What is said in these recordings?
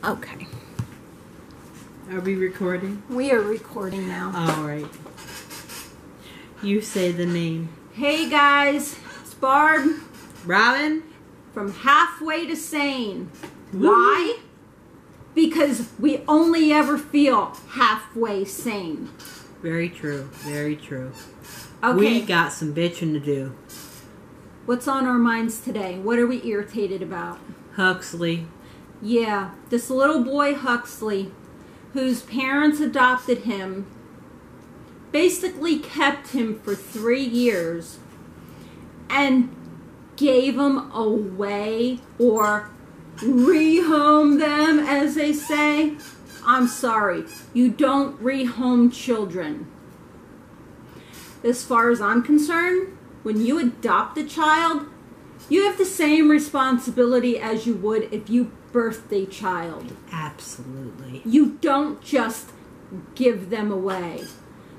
Okay. Are we recording? We are recording now. All right. You say the name. Hey guys, it's Barb. Robin? From Halfway to Sane. Woo. Why? Because we only ever feel halfway sane. Very true. Very true. Okay. We got some bitching to do. What's on our minds today? What are we irritated about? Huxley. Yeah, this little boy Huxley, whose parents adopted him, basically kept him for 3 years and gave him away, or rehome them, as they say. I'm sorry, you don't rehome children. As far as I'm concerned, when you adopt a child, you have the same responsibility as you would if you birthed a child. Absolutely. You don't just give them away.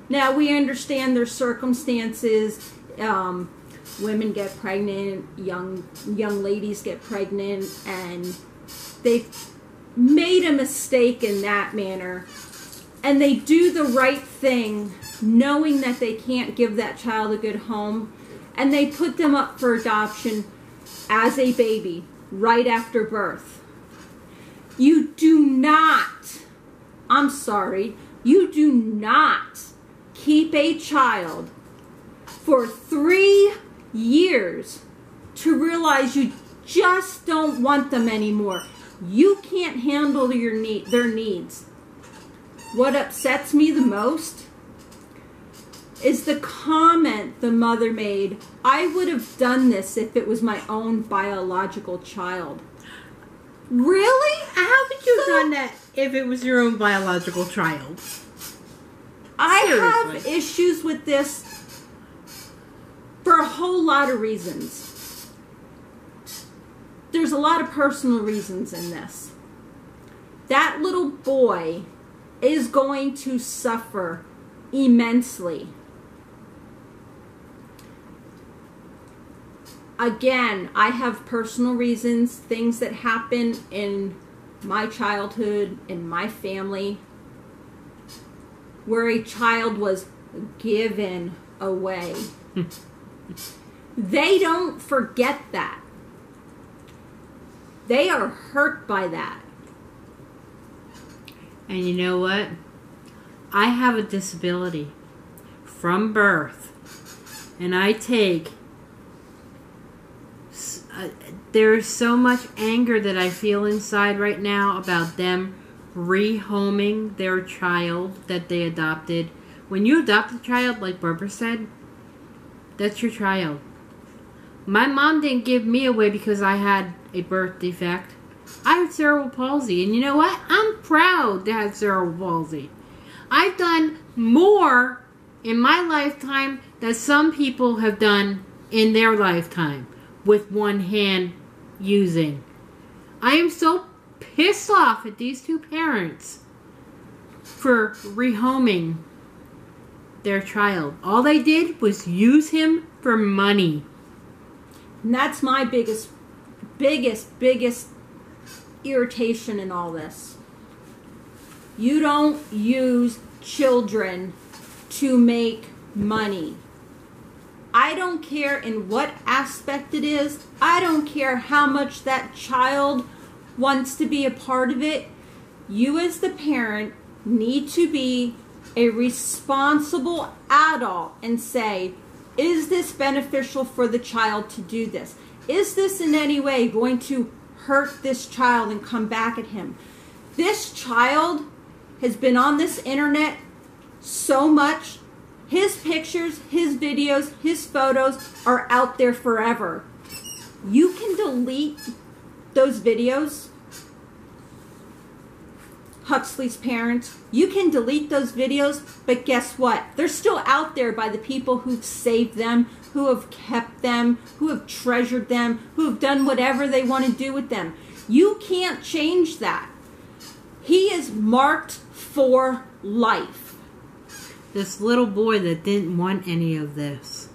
Now, we understand their circumstances. Women get pregnant, young ladies get pregnant, and they've made a mistake in that manner. And they do the right thing, knowing that they can't give that child a good home, and they put them up for adoption as a baby right after birth. You do not, I'm sorry, you do not keep a child for 3 years to realize you just don't want them anymore. You can't handle their needs. What upsets me the most is the comment the mother made, I would have done this if it was my own biological child. Really? How could you have done that if it was your own biological child? I Seriously. have issues with this for a whole lot of reasons. There's a lot of personal reasons in this. That little boy is going to suffer immensely. Again, I have personal reasons, things that happen in my childhood, in my family, where a child was given away. They don't forget that. They are hurt by that. And you know what? I have a disability from birth, and I take... there's so much anger that I feel inside right now about them rehoming their child that they adopted. When you adopt a child, like Barbara said, that's your child. My mom didn't give me away because I had a birth defect. I have cerebral palsy, and you know what? I'm proud to have cerebral palsy. I've done more in my lifetime than some people have done in their lifetime with one hand using. I am so pissed off at these two parents for rehoming their child. All they did was use him for money. And that's my biggest irritation in all this. You don't use children to make money. I don't care in what aspect it is. I don't care how much that child wants to be a part of it. You as the parent need to be a responsible adult and say, is this beneficial for the child to do this? Is this in any way going to hurt this child and come back at him? This child has been on this internet so much. His pictures, his videos, his photos are out there forever. You can delete those videos. Huxley's parents, you can delete those videos, but guess what? They're still out there by the people who've saved them, who have kept them, who have treasured them, who have done whatever they want to do with them. You can't change that. He is marked for life. This little boy that didn't want any of this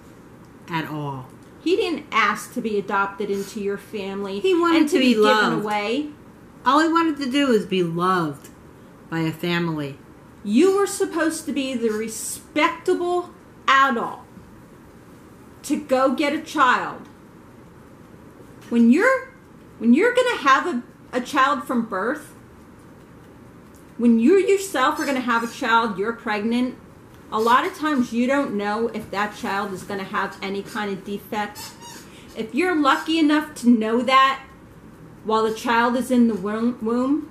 at all. He didn't ask to be adopted into your family. He wanted and to be given loved. away. All he wanted to do was be loved by a family. You were supposed to be the respectable adult to go get a child. When you're going to have a child from birth, when you yourself are going to have a child, you're pregnant, a lot of times you don't know if that child is going to have any kind of defect. If you're lucky enough to know that while the child is in the womb,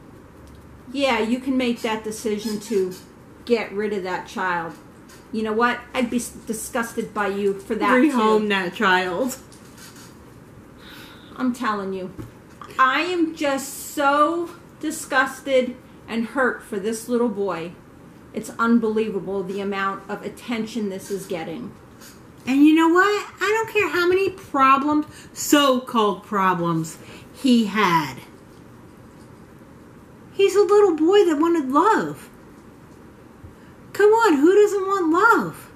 yeah, you can make that decision to get rid of that child. You know what? I'd be disgusted by you for that Rehome that child. I'm telling you. I am just so disgusted and hurt for this little boy. It's unbelievable the amount of attention this is getting. And you know what? I don't care how many problems, so-called problems, he had. He's a little boy that wanted love. Come on, who doesn't want love?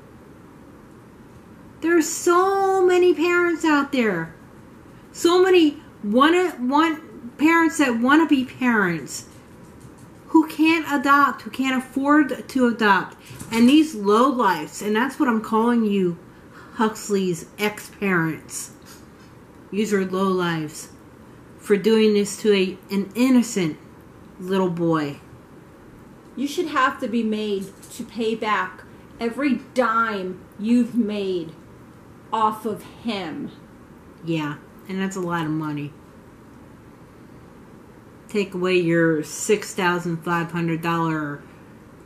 There's so many parents out there. So many parents that want to be parents who can't adopt, who can't afford to adopt. And these lowlifes, and that's what I'm calling you, Huxley's ex-parents. These are lowlifes for doing this to an innocent little boy. You should have to be made to pay back every dime you've made off of him. Yeah, and that's a lot of money. Take away your $6,500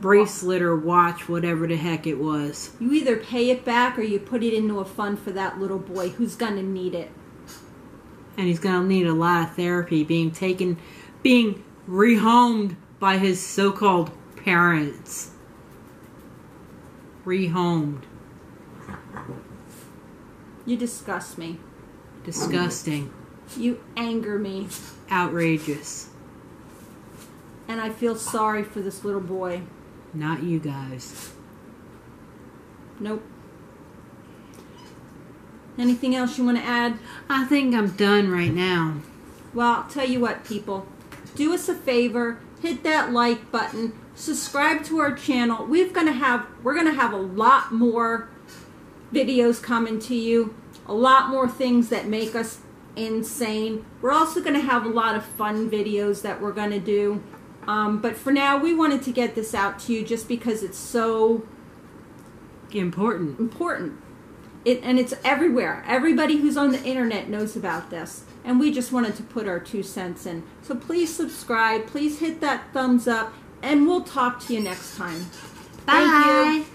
bracelet or watch, whatever the heck it was. You either pay it back or you put it into a fund for that little boy who's going to need it. And he's going to need a lot of therapy, being rehomed by his so-called parents. Rehomed. You disgust me. Disgusting. You anger me. Outrageous. And I feel sorry for this little boy. Not you guys. Nope. Anything else you want to add? I think I'm done right now. Well, I'll tell you what, people. Do us a favor. Hit that like button. Subscribe to our channel. We're gonna have a lot more videos coming to you. A lot more things that make us insane. We're also going to have a lot of fun videos that we're going to do. But for now, we wanted to get this out to you just because it's so important. And it's everywhere. Everybody who's on the internet knows about this. And we just wanted to put our 2 cents in. So please subscribe. Please hit that thumbs up. And we'll talk to you next time. Bye. Thank you.